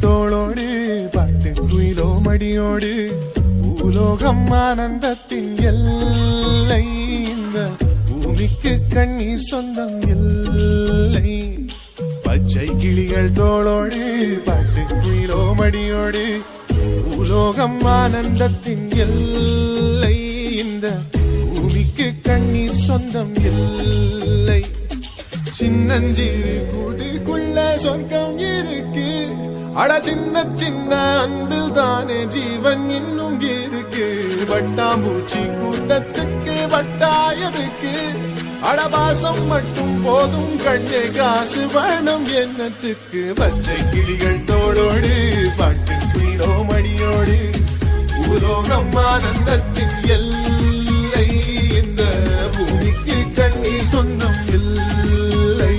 தோளோடு பாட்டு குயிலோ மடியோடு பூலோகம் ஆனந்தத்தின் எல்லை. இந்த பூமிக்கு கண்ணீர் சொந்தம் இல்லை. பச்சை கிளிகள் தோளோடு பாட்டு குயிலோ மடியோடு பூலோகம் ஆனந்தத்தின் எல்லை. இந்த பூமிக்கு கண்ணீர் சொந்தம் இல்லை. சின்னஞ்சிறு கூட்டுக்குள்ள சொர்க்கம் இருக்கு. அட சின்ன சின்ன அன்பில் தானே ஜீவன் இன்னும் இருக்கு. வட்டாம்பூச்சி கூட்டத்துக்கு வட்டாயதுக்கு அடவாசம் மட்டும் போதும் கண்ணே காசு வேணும் என்னத்துக்கு. பச்சை கிளிகள் தோளோடு பாட்டு குயிலோ மடியோடு பூலோகம் ஆனந்தத்தின் எல்லை. இந்த பூமிக்கு கண்ணீர் சொந்தம் இல்லை.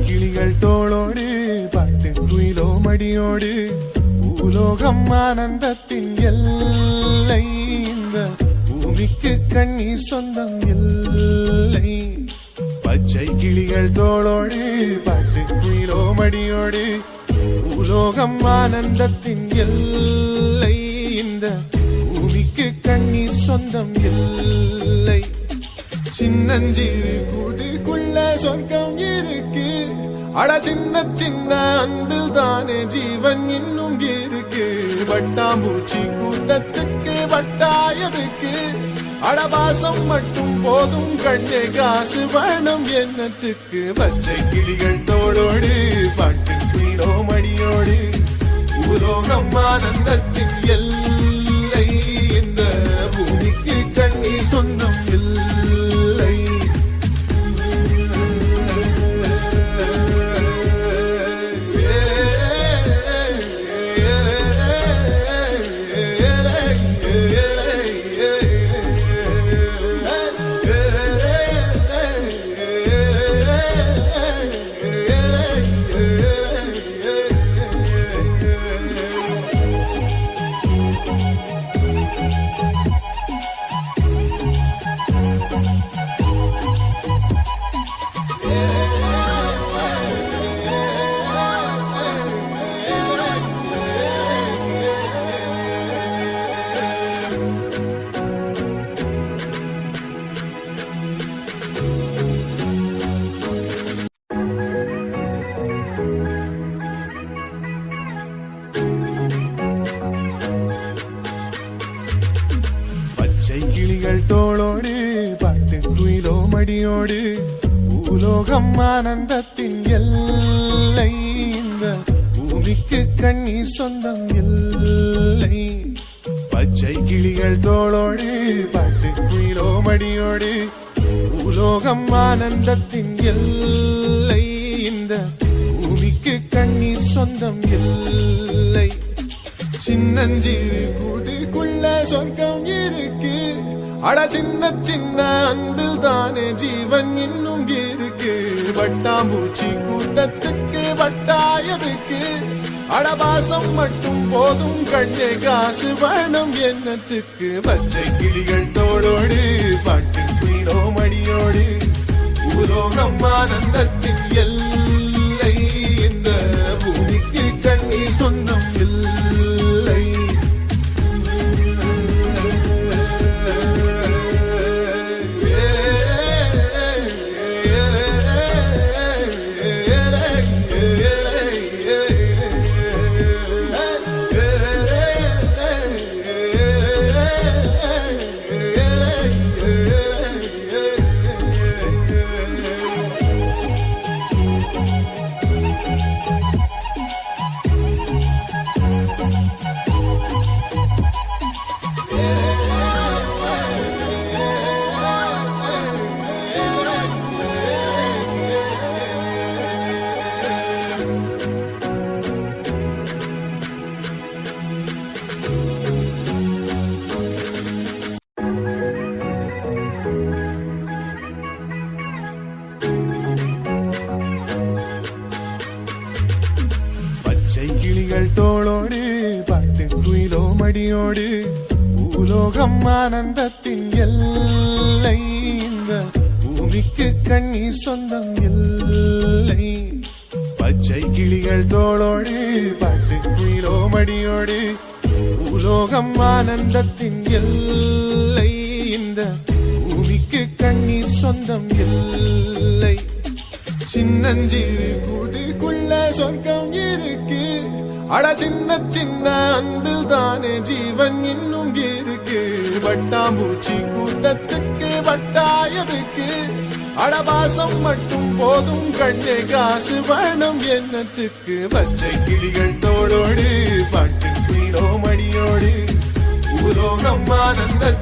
கிளிகள் தோளோடு பாட்டு குயிலோ மடியோடு பூலோகம் ஆனந்தத்தின் எல்லை. இந்த பூமிக்கு கண்ணீர் சொந்தம் இல்லை. பச்சை கிளிகள் தோளோடு பாட்டு குயிலோ மடியோடு பூலோகம் ஆனந்தத்தின் எல்லை. இந்த பூமிக்கு கண்ணீர் சொந்தம் இல்லை. சின்னஞ்சிறு கூட்டுக்குள்ள சொர்க்கம் இருக்கு. அட சின்ன சின்ன அன்பில் தானே ஜீவன் இன்னும் இருக்கு. வட்டாம்பூச்சி கூட்டத்துக்கு வட்டாயதுக்கு அடவாசம் மட்டும் போதும் கண்ணே காசு வேணும் என்னத்துக்கு. பச்சை கிளிகள் தோளோடு பாட்டு குயிலோ மடியோடு பூலோகம் ஆனந்தத்தின் எல்லை. இந்த பூமிக்கு கண்ணீர் சொந்தம் இல்லை. கிளிகள் தோளோடு பாட்டு குயிலோ மடியோடு பூலோகம் ஆனந்தத்தின் எல்லை. இந்த பூமிக்கு கண்ணீர் சொந்தம் இல்லை. பச்சை கிளிகள் தோளோடு பாட்டு குயிலோ மடியோடு பூலோகம் ஆனந்தத்தின் எல்லை. இந்த பூமிக்கு கண்ணீர் சொந்தம் இல்லை. சின்னஞ்சிறு கூட்டுக்குள்ள சொர்க்கம் இருக்கு. அட சின்ன சின்ன அன்பில் தானே ஜீவன் இன்னும் இருக்கு. வட்டாம்பூச்சி கூட்டத்துக்கு வட்டாயதுக்கு அடவாசம் மட்டும் போதும் கண்ணே காசு வேணும் என்னத்துக்கு. பச்சை கிளிகள் தோளோடு பாட்டு குயிலோ மடியோடு பூலோகம் ஆனந்தத்தின் எல்லை. இந்த பூமிக்கு கண்ணீர் சொந்தம் இல்லை. கிளிகள் தோளோடு பாட்டு குயிலோ மடியோடு பூலோகம் ஆனந்தத்தின் எல்லை இந்த பூமிக்கு கண்ணீர் சொந்தம் இல்லை. பச்சை கிளிகள் தோளோடு பாட்டு குயிலோ மடியோடு பூலோகம் ஆனந்தத்தின் எல்லை இந்த பூமிக்கு கண்ணீர் சொந்தம் இல்லை. சின்னஞ்சிறு கூட்டுக்குள்ள சொர்க்கம் இருக்கு, அட சின்ன சின்ன அன்பில் தானே ஜீவன் இன்னும் இருக்கு. வட்டாம்பூச்சி கூட்டத்துக்கு வட்டாயதுக்கு, அடபாசம் மட்டும் போதும் கண்ணே காசு வேணும் என்னத்துக்கு. பச்சை கிளிகள் தோளோடு பாட்டு குயிலோ மடியோடு பூலோகம் ஆனந்த